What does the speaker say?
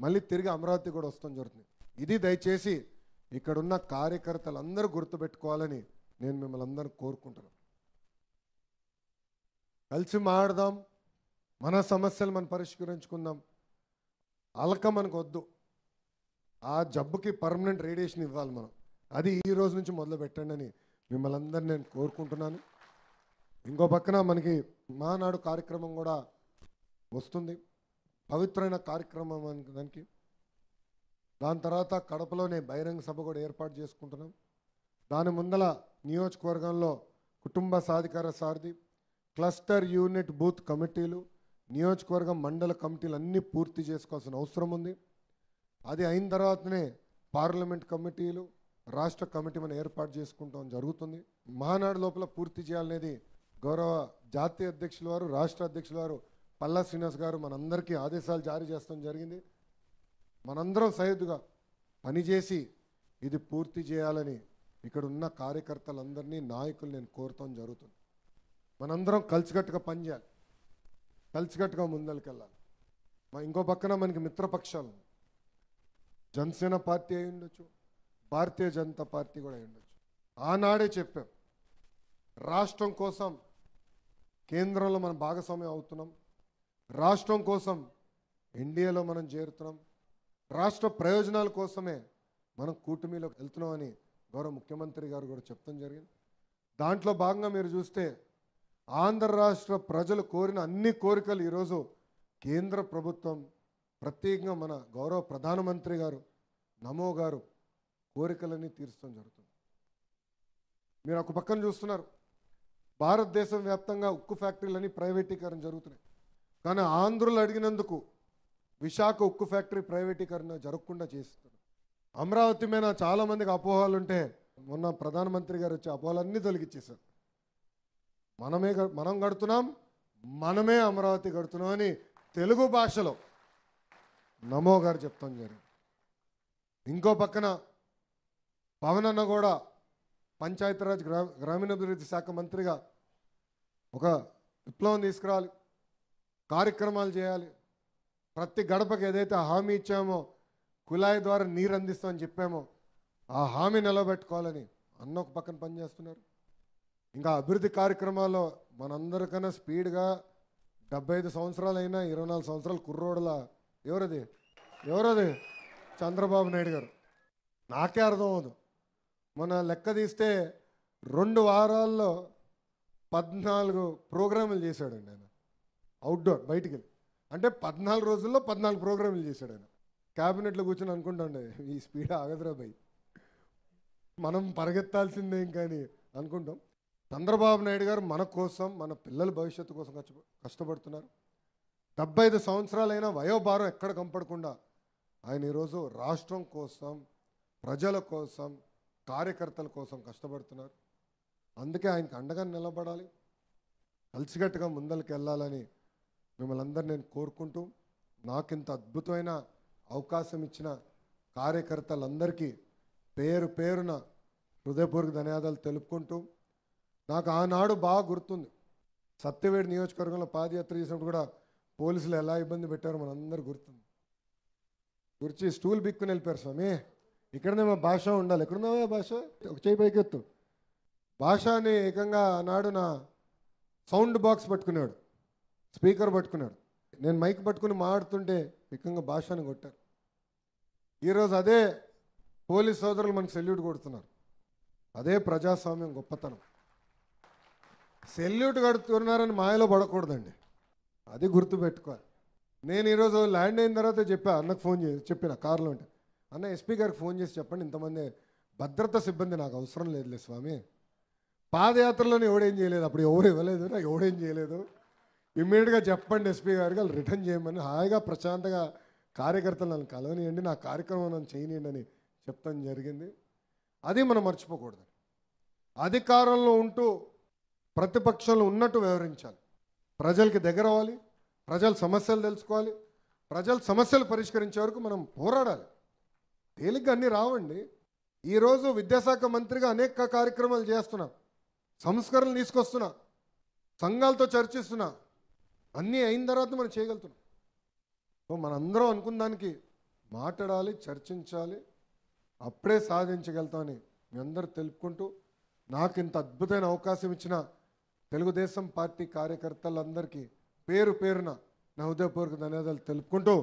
మళ్ళీ తిరిగి అమరావతి కూడా వస్తాం జరుగుతుంది. ఇది దయచేసి ఇక్కడున్న కార్యకర్తలందరూ గుర్తుపెట్టుకోవాలని నేను మిమ్మల్ని అందరూ కోరుకుంటున్నాను. కలిసి మాట్లాడదాం, మన సమస్యలు మనం పరిష్కరించుకుందాం. అలక మనకు వద్దు. ఆ జబ్బుకి పర్మనెంట్ రేడియేషన్ ఇవ్వాలి మనం. అది ఈ రోజు నుంచి మొదలు పెట్టండి అని మిమ్మల్ని అందరినీ నేను కోరుకుంటున్నాను. ఇంకో పక్కన మనకి మహానాడు కార్యక్రమం కూడా వస్తుంది, పవిత్రమైన కార్యక్రమం దానికి. దాని తర్వాత కడపలోనే బహిరంగ సభ కూడా ఏర్పాటు చేసుకుంటున్నాం. దాని ముందల నియోజకవర్గంలో కుటుంబ సాధికార సారథి, క్లస్టర్ యూనిట్ బూత్ కమిటీలు, నియోజకవర్గం మండల కమిటీలు అన్నీ పూర్తి చేసుకోవాల్సిన అవసరం ఉంది. అది అయిన తర్వాతనే పార్లమెంట్ కమిటీలు, రాష్ట్ర కమిటీ మనం ఏర్పాటు చేసుకుంటాం జరుగుతుంది. మహానాడు లోపల పూర్తి చేయాలనేది గౌరవ జాతీయ అధ్యక్షుల వారు, రాష్ట్ర అధ్యక్షుల వారు పల్లా శ్రీనివాస్ గారు మనందరికీ ఆదేశాలు జారీ చేస్తాం జరిగింది. మనందరం సైదుగా పనిచేసి ఇది పూర్తి చేయాలని ఇక్కడ ఉన్న కార్యకర్తలందరినీ, నాయకులు నేను కోరుతాం జరుగుతుంది. మనందరం కలిసికట్టుగా పనిచేయాలి, కలిసికట్టుగా ముందరికెళ్ళాలి. ఇంకో పక్కన మనకి మిత్రపక్షాలు, జనసేన పార్టీ అయి ఉండొచ్చు, భారతీయ జనతా పార్టీ కూడా అయి ఉండొచ్చు. ఆనాడే చెప్పాం, రాష్ట్రం కోసం కేంద్రంలో మనం భాగస్వామ్యం అవుతున్నాం, రాష్ట్రం కోసం ఎన్డీఏలో మనం చేరుతున్నాం, రాష్ట్ర ప్రయోజనాల కోసమే మనం కూటమిలోకి వెళ్తున్నామని గౌరవ ముఖ్యమంత్రి గారు కూడా చెప్తాం జరిగింది. దాంట్లో భాగంగా మీరు చూస్తే ఆంధ్ర రాష్ట్ర ప్రజలు కోరిన అన్ని కోరికలు ఈరోజు కేంద్ర ప్రభుత్వం, ప్రత్యేకంగా మన గౌరవ ప్రధానమంత్రి గారు నమో గారు కోరికలన్నీ తీర్చడం జరుగుతుంది. మీరు ఒక పక్కన చూస్తున్నారు, భారతదేశం వ్యాప్తంగా ఉక్కు ఫ్యాక్టరీలన్నీ ప్రైవేటీకరణ జరుగుతున్నాయి. కానీ ఆంధ్రులు అడిగినందుకు విశాఖ ఉక్కు ఫ్యాక్టరీ ప్రైవేటీకరణ జరగకుండా చేస్తున్నారు. అమరావతి మీద చాలామందికి అపోహలు ఉంటే మొన్న ప్రధానమంత్రి గారు వచ్చి అపోహలన్నీ తొలగించేశారు. మనం కడుతున్నాం, మనమే అమరావతి కడుతున్నాం అని తెలుగు భాషలో నమో గారు చెప్తాం జరిగింది. ఇంకో పక్కన పవన్ అన్న కూడా పంచాయతీరాజ్ గ్రామీణాభివృద్ధి శాఖ మంత్రిగా ఒక విప్లవం తీసుకురావాలి, కార్యక్రమాలు చేయాలి. ప్రతి గడపకి ఏదైతే హామీ ఇచ్చామో, కుళాయి ద్వారా నీరు అందిస్తామని చెప్పామో ఆ హామీ నిలబెట్టుకోవాలని అన్న ఒక పక్కన పనిచేస్తున్నారు. ఇంకా అభివృద్ధి కార్యక్రమాల్లో మనందరికన్నా స్పీడ్గా 75 సంవత్సరాలు అయినా 24 సంవత్సరాలు కుర్రోడుల ఎవరది చంద్రబాబు నాయుడు గారు. నాకే అర్థం అవ్వదు. మన లెక్క తీస్తే 2 వారాల్లో 14 ప్రోగ్రాములు చేశాడండి ఆయన, అవుట్డోర్ బయటికి వెళ్ళి. అంటే 14 రోజుల్లో 14 ప్రోగ్రాములు చేశాడు ఆయన. క్యాబినెట్లో కూర్చొని అనుకుంటాండే ఈ స్పీడ్ ఆగదురా భయ్, మనం పరిగెత్తాల్సిందేం కానీ అనుకుంటాం. చంద్రబాబు నాయుడు గారు మన కోసం, మన పిల్లల భవిష్యత్తు కోసం కష్టపడుతున్నారు. 75 సంవత్సరాలైనా వయోభారం ఎక్కడ కంపడకుండా ఆయన ఈరోజు రాష్ట్రం కోసం, ప్రజల కోసం, కార్యకర్తల కోసం కష్టపడుతున్నారు. అందుకే ఆయనకు అండగా నిలబడాలి, కలిసికట్టుగా ముందరికి వెళ్ళాలని మిమ్మల్ని అందరూ నేను కోరుకుంటూ, నాకు ఇంత అద్భుతమైన అవకాశం ఇచ్చిన కార్యకర్తలందరికీ పేరు పేరున హృదయపూర్వక ధన్యవాదాలు తెలుపుకుంటూ, నాకు ఆనాడు బాగా గుర్తుంది, సత్యవేడి నియోజకవర్గంలో పాదయాత్ర చేసినప్పుడు కూడా పోలీసులు ఎలా ఇబ్బంది పెట్టారో మనందరూ గుర్తుంది. గురించి స్టూల్ బిక్కుని వెళ్ళిపోయారు, స్వామి ఇక్కడనే మా భాష ఉండాలి, ఎక్కడున్నావా భాష, ఒక చేయి పైకెత్తు. భాషని ఏకంగా ఆనాడు నా సౌండ్ బాక్స్ పట్టుకునేవాడు, స్పీకర్ పట్టుకున్నాడు, నేను మైక్ పట్టుకుని మాట్లాడుతుంటే ఏకంగా భాషని కొట్టారు. ఈరోజు అదే పోలీస్ సోదరులు మనకు సెల్యూట్ కొడుతున్నారు. అదే ప్రజాస్వామ్యం గొప్పతనం. సెల్యూట్ కడుతున్నారని మాయలో పడకూడదండి, అది గుర్తుపెట్టుకోవాలి. నేను ఈరోజు ల్యాండ్ అయిన తర్వాత అన్నకు ఫోన్ చేసి చెప్పిన కార్లో ఉంటే, అన్న ఎస్పీ గారికి ఫోన్ చేసి చెప్పండి, ఇంతమంది భద్రతా సిబ్బంది నాకు అవసరం లేదులే స్వామి, పాదయాత్రలోనే ఎవడేం చేయలేదు, అప్పుడు ఎవరు ఇవ్వలేదు, నాకు ఎవడేం చేయలేదు, ఇమ్మీడియట్గా చెప్పండి ఎస్పీ గారికి, వాళ్ళు రిటర్న్ చేయమని హాయిగా ప్రశాంతంగా కార్యకర్తలు నన్ను కలవనియండి, నా కార్యక్రమం నన్ను చేయనియండి అని చెప్తాం జరిగింది. అది మనం మర్చిపోకూడదు. అధికారంలో ఉంటూ ప్రతిపక్షంలో ఉన్నట్టు వ్యవహరించాలి, ప్రజలకి దగ్గర అవ్వాలి, ప్రజల సమస్యలు తెలుసుకోవాలి, ప్రజల సమస్యలు పరిష్కరించే వరకు మనం పోరాడాలి. తేలిగ్గా అన్నీ రావండి. ఈరోజు విద్యాశాఖ మంత్రిగా అనేక కార్యక్రమాలు చేస్తున్నా, సంస్కరణలు తీసుకొస్తున్నా, సంఘాలతో చర్చిస్తున్నా, అన్నీ అయిన తర్వాత మనం చేయగలుగుతున్నాం. మనందరం అనుకున్న దానికి మాట్లాడాలి, చర్చించాలి, అప్పుడే సాధించగలుగుతామని మీ అందరూ తెలుపుకుంటూ నాకు ఇంత అద్భుతమైన అవకాశం ఇచ్చిన తెలుగుదేశం పార్టీ కార్యకర్తలందరికీ పేరు పేరున నా హృదయపూర్వక ధన్యవాదాలు తెలుపుకుంటూ